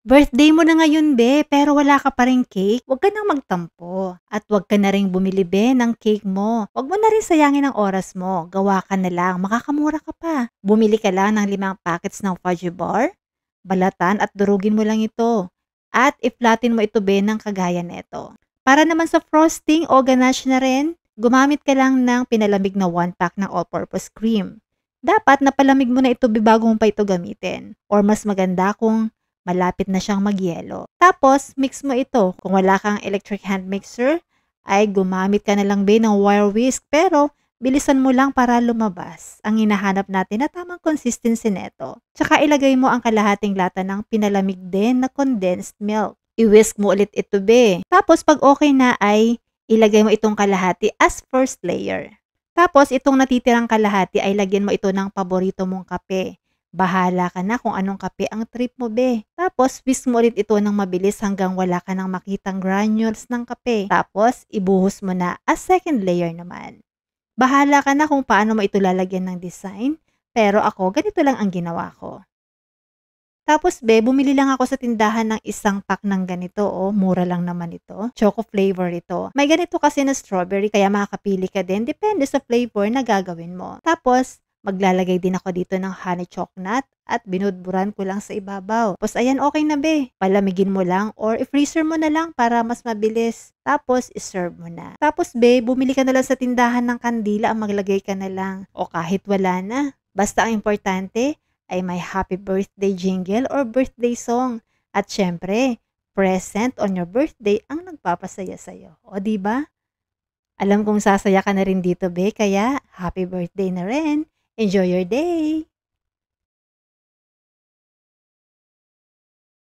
Birthday mo na ngayon, be, pero wala ka pa ring cake? Huwag ka nang magtampo. At huwag ka na ring bumili, be, ng cake mo. Huwag mo na rin sayangin ang oras mo. Gawa ka na lang, makakamura ka pa. Bumili ka lang ng 5 packets ng fudgy bar, balatan at durugin mo lang ito. At iflatin mo ito, be, ng kagaya nito. Para naman sa frosting o ganache na rin, gumamit ka lang ng pinalamig na 1 pack ng all-purpose cream. Dapat napalamig mo na ito, be, bago mo pa ito gamitin. Or mas maganda kung malapit na siyang magyelo. Tapos, mix mo ito. Kung wala kang electric hand mixer, ay gumamit ka na lang, be, ng wire whisk. Pero, bilisan mo lang para lumabas ang hinahanap natin na tamang consistency neto. Tsaka ilagay mo ang kalahating lata ng pinalamig din na condensed milk. I-whisk mo ulit ito, be. Tapos, pag okay na ay ilagay mo itong kalahati as first layer. Tapos, itong natitirang kalahati ay lagyan mo ito ng paborito mong kape. Bahala ka na kung anong kape ang trip mo, be. Tapos, whisk mo ulit ito ng mabilis hanggang wala ka nang makitang granules ng kape. Tapos, ibuhos mo na as second layer naman. Bahala ka na kung paano mo ito lalagyan ng design, pero ako, ganito lang ang ginawa ko. Tapos, be, bumili lang ako sa tindahan ng 1 pack ng ganito, oh. Mura lang naman ito. Choco flavor ito. May ganito kasi na strawberry, kaya makakapili ka din. Depende sa flavor na gagawin mo. Tapos, maglalagay din ako dito ng honey chocolate at binudburan ko lang sa ibabaw. Tapos, ayan, okay na, be. Palamigin mo lang or i-freezer mo na lang para mas mabilis. Tapos, iserve mo na. Tapos, be, bumili ka na lang sa tindahan ng kandila, ang maglagay ka na lang. O kahit wala na. Basta ang importante ay may happy birthday jingle or birthday song. At syempre, present on your birthday ang nagpapasaya sa'yo. O, diba? Alam kong sasaya ka na rin dito, be, kaya happy birthday na rin. Enjoy your day!